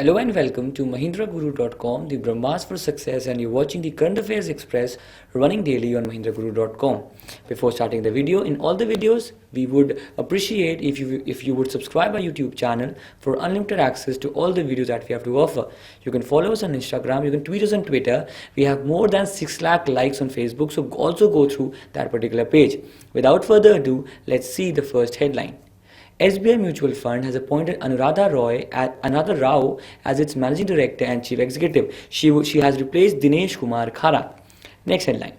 Hello and welcome to MahindraGuru.com, the Brahmas for Success, and you're watching the Current Affairs Express running daily on MahindraGuru.com. Before starting the video, in all the videos, we would appreciate if you would subscribe our YouTube channel for unlimited access to all the videos that we have to offer. You can follow us on Instagram, you can tweet us on Twitter. We have more than 6 lakh likes on Facebook, so also go through that particular page. Without further ado, let's see the first headline. SBI Mutual Fund has appointed Anuradha Rao as its Managing Director and Chief Executive. She has replaced Dinesh Kumar Khara. Next headline.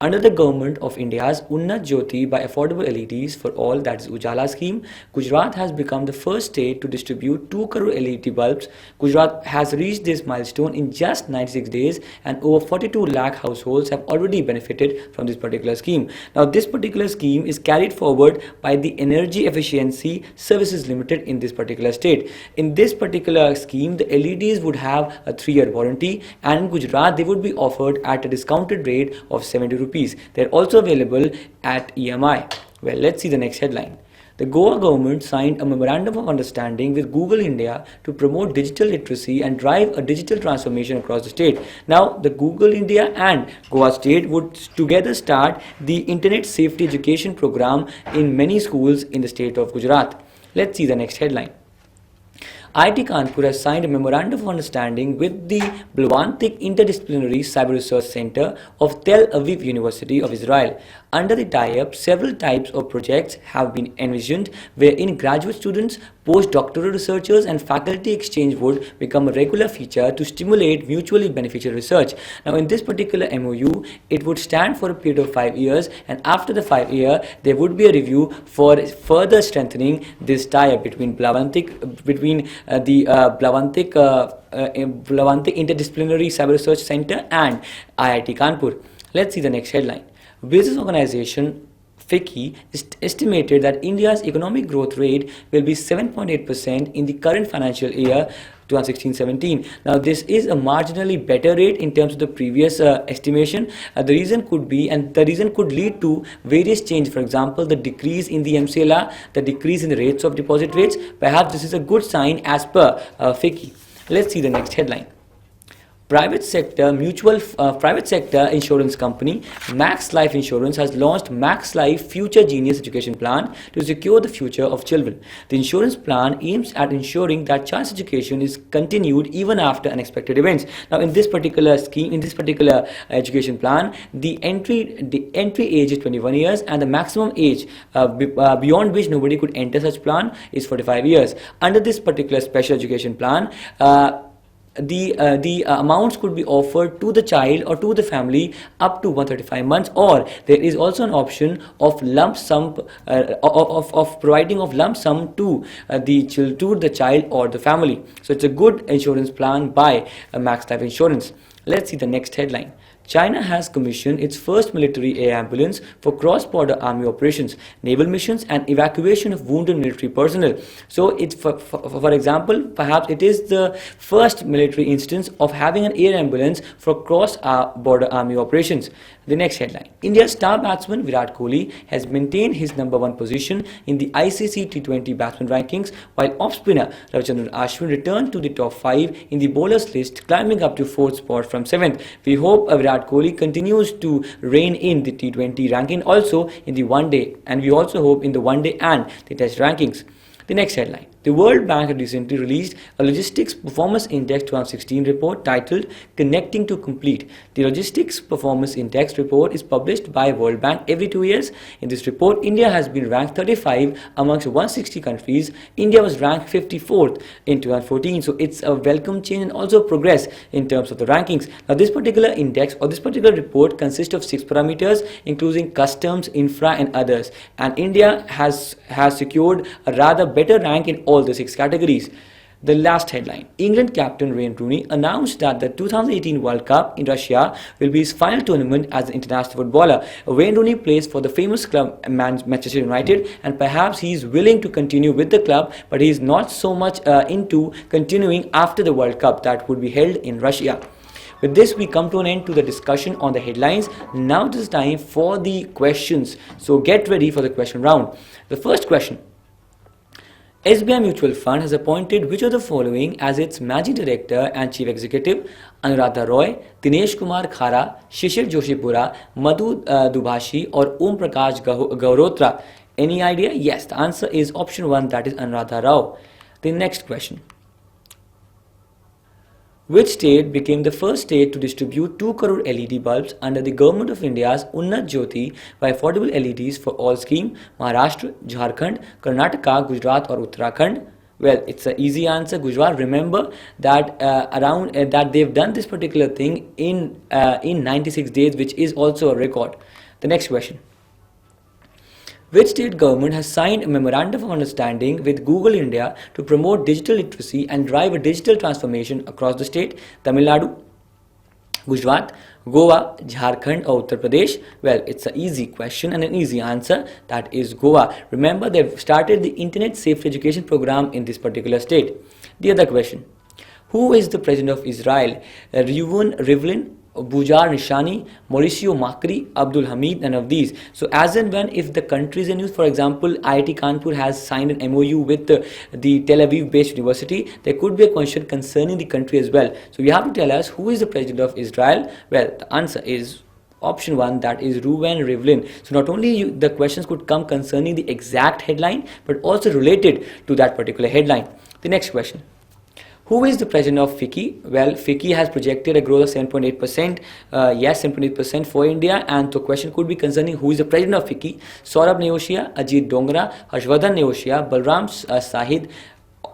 Under the Government of India's Unnat Jyoti by Affordable LEDs for All, that is Ujala scheme, Gujarat has become the first state to distribute 2 crore LED bulbs. Gujarat has reached this milestone in just 96 days, and over 42 lakh households have already benefited from this particular scheme. Now, this particular scheme is carried forward by the Energy Efficiency Services Limited in this particular state. In this particular scheme, the LEDs would have a 3-year warranty, and in Gujarat, they would be offered at a discounted rate of 70 rupees. They're also available at EMI. Well, let's see the next headline. The Goa government signed a memorandum of understanding with Google India to promote digital literacy and drive a digital transformation across the state. Now, the Google India and Goa state would together start the Internet Safety Education program in many schools in the state of Gujarat. Let's see the next headline. IIT Kanpur has signed a memorandum of understanding with the Blavantik Interdisciplinary Cyber Research Center of Tel Aviv University of Israel. Under the tie-up, several types of projects have been envisioned wherein graduate students, postdoctoral researchers and faculty exchange would become a regular feature to stimulate mutually beneficial research. Now, in this particular MOU, it would stand for a period of 5 years, and after the 5 year, there would be a review for further strengthening this tie-up between Blavantik Interdisciplinary Cyber Research Center and IIT Kanpur. Let's see the next headline. Business organization FICCI estimated that India's economic growth rate will be 7.8% in the current financial year 2016-17. Now, this is a marginally better rate in terms of the previous estimation. The reason could lead to various changes. For example, the decrease in the MCLR, the decrease in the rates of deposit rates. Perhaps this is a good sign as per FICCI. Let's see the next headline. Private sector insurance company Max Life Insurance has launched Max Life Future Genius Education Plan to secure the future of children. The insurance plan aims at ensuring that child's education is continued even after unexpected events. Now, in this particular scheme, in this particular education plan, the entry age is 21 years, and the maximum age beyond which nobody could enter such plan is 45 years. Under this particular special education plan, the amounts could be offered to the child or to the family up to 135 months, or there is also an option of lump sum of providing of lump sum to the child or the family. So it's a good insurance plan by Max Life Insurance. Let's see the next headline. China has commissioned its first military air ambulance for cross-border army operations, naval missions and evacuation of wounded military personnel. So it's for example, perhaps it is the first military instance of having an air ambulance for cross-border army operations. The next headline. India's star batsman Virat Kohli has maintained his #1 position in the ICC T20 batsman rankings, while off-spinner Ravichandran Ashwin returned to the top 5 in the bowlers list, climbing up to 4th spot from 7th. We hope Virat Kohli continues to reign in the T20 ranking, also in the one day, and we also hope in the one day and the test rankings. The next headline. The World Bank recently released a Logistics Performance Index 2016 report titled Connecting to Complete. The Logistics Performance Index report is published by World Bank every 2 years. In this report, India has been ranked 35 amongst 160 countries. India was ranked 54th in 2014, so it's a welcome change and also progress in terms of the rankings. Now, this particular index or this particular report consists of 6 parameters, including customs, infra and others. And India has secured a rather better rank in all the 6 categories. The last headline. England captain Wayne Rooney announced that the 2018 World Cup in Russia will be his final tournament as an international footballer. Wayne Rooney plays for the famous club Manchester United, and perhaps he is willing to continue with the club, but he is not so much into continuing after the World Cup that would be held in Russia. With this, we come to an end to the discussion on the headlines. Now it is time for the questions. So get ready for the question round. The first question. SBI Mutual Fund has appointed which of the following as its Managing Director and Chief Executive? Anuradha Roy, Dinesh Kumar Khara, Shishir Joshipura, Madhu Dubhashi or Om Prakash Gaurotra? Any idea? Yes, the answer is option 1, that is Anuradha Rao. The next question. Which state became the first state to distribute 2 crore LED bulbs under the Government of India's Unnat Jyoti by Affordable LEDs for All scheme? Maharashtra, Jharkhand, Karnataka, Gujarat or Uttarakhand? Well, it's an easy answer, Gujarat. Remember that that they've done this particular thing in 96 days, which is also a record. The next question. Which state government has signed a memorandum of understanding with Google India to promote digital literacy and drive a digital transformation across the state? Tamil Nadu, Gujarat, Goa, Jharkhand or Uttar Pradesh? Well, it's an easy question and an easy answer, that is Goa. Remember, they've started the Internet Safe Education program in this particular state. The other question. Who is the president of Israel? Reuven Rivlin, Bujar Nishani, Mauricio Macri, Abdul Hamid, none of these. So as and when if the countries in news, for example, IIT Kanpur has signed an MOU with the Tel Aviv based university, there could be a question concerning the country as well. So you have to tell us who is the president of Israel. Well, the answer is option 1, that is Reuven Rivlin. So not only the questions could come concerning the exact headline, but also related to that particular headline. The next question. Who is the president of FICCI? Well, FICCI has projected a growth of 7.8%. Yes, 7.8% for India. And the question could be concerning who is the president of FICCI. Saurabh Neoshia, Ajit Dongra, Harshvardhan Neoshia, Balram Sahid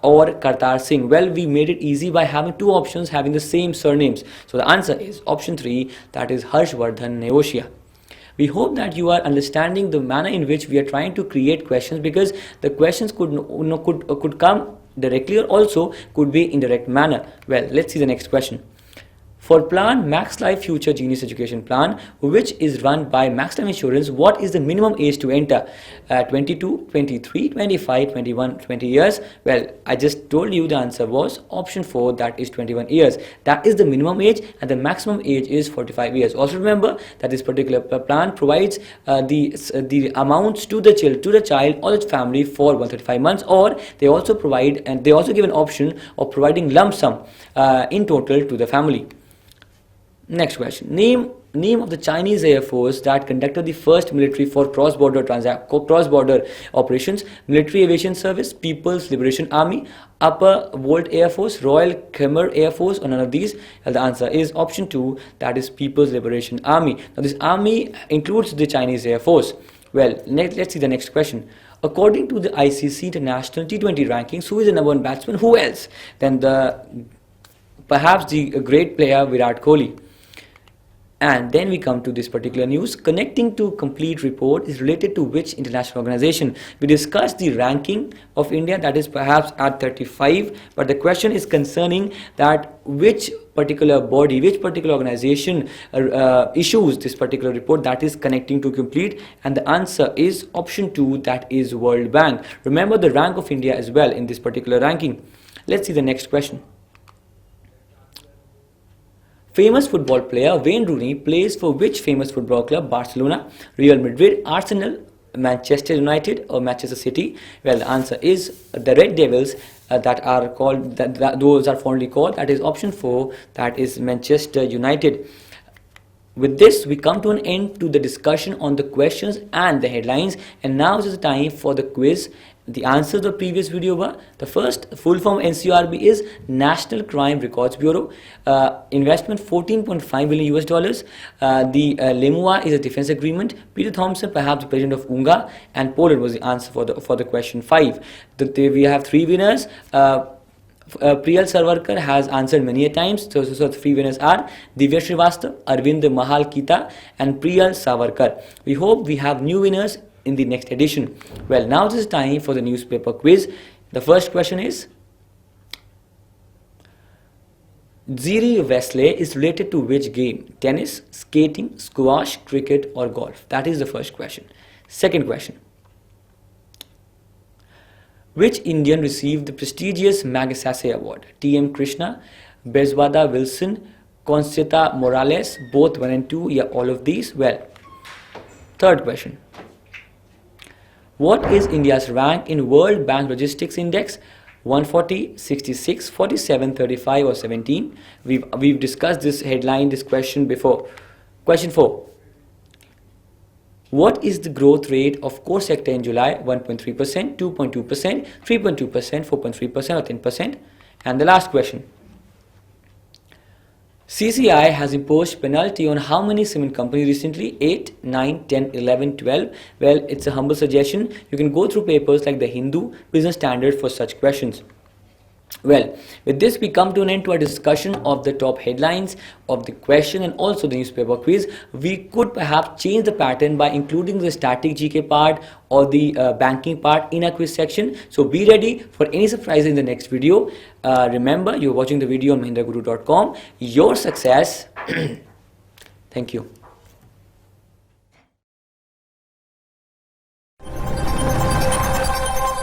or Kartar Singh. Well, we made it easy by having 2 options having the same surnames. So the answer is option 3, that is Harshvardhan Neoshia. We hope that you are understanding the manner in which we are trying to create questions, because the questions could come directly or also could be indirect manner. Well, let's see the next question. For plan Max Life Future Genius Education Plan, which is run by Max Life Insurance, what is the minimum age to enter? 22, 23, 25, 21, 20 years? Well, I just told you the answer was option 4, that is 21 years. That is the minimum age, and the maximum age is 45 years. Also remember that this particular plan provides the amounts to the child or its family for 135 months, or they also provide, and they also give an option of providing lump sum in total to the family. Next question. Name of the Chinese Air Force that conducted the first military for cross-border operations. Military Aviation Service, People's Liberation Army, Upper Volt Air Force, Royal Khmer Air Force, or none of these? Well, the answer is option 2, that is People's Liberation Army. Now this army includes the Chinese Air Force. Well, let's see the next question. According to the ICC International T20 rankings, who is the number 1 batsman? Who else than perhaps the great player Virat Kohli? And then we come to this particular news. Connecting to Complete report is related to which international organization? We discussed the ranking of India, that is perhaps at 35, but the question is concerning that which particular body, which particular organization issues this particular report, that is Connecting to Complete, and the answer is option 2, that is World Bank. Remember the rank of India as well in this particular ranking. Let's see the next question. Famous football player Wayne Rooney plays for which famous football club? Barcelona, Real Madrid, Arsenal, Manchester United or Manchester City? Well, the answer is the Red Devils, that are called, those are fondly called, that is option 4, that is Manchester United. With this, we come to an end to the discussion on the questions and the headlines, and now is the time for the quiz. The answers of the previous video were: the first, full form NCRB is National Crime Records Bureau. Investment $14.5 billion US dollars. The LEMUA is a defense agreement. Peter Thompson, perhaps the president of UNGA, and Poland was the answer for the question 5. We have 3 winners. Priyal Sarwarkar has answered many a times. So the 3 winners are Divya Srivastava, Arvind Mahalkita, and Priyal Savarkar. We hope we have new winners in the next edition. Well, now this is time for the newspaper quiz. The first question is: Ziri Wesley is related to which game? Tennis, skating, squash, cricket or golf? That is the first question. Second question: which Indian received the prestigious Magsaysay Award? T.M. Krishna, Bezwada Wilson, Conchita Morales, both 1 and 2, yeah, all of these? Well, third question: What is India's rank in World Bank Logistics Index? 140, 66, 47, 35 or 17? We've discussed this headline, this question before. Question 4. What is the growth rate of core sector in July? 1.3%, 2.2%, 3.2%, 4.3% or 10%? And the last question. CCI has imposed penalty on how many cement companies recently? 8, 9, 10, 11, 12. Well, it's a humble suggestion. You can go through papers like the Hindu, Business Standard for such questions. Well, with this we come to an end to our discussion of the top headlines of the question and also the newspaper quiz. We could perhaps change the pattern by including the static GK part or the banking part in our quiz section. So be ready for any surprise in the next video. Remember, you're watching the video on mahindraguru.com. Your success. Thank you.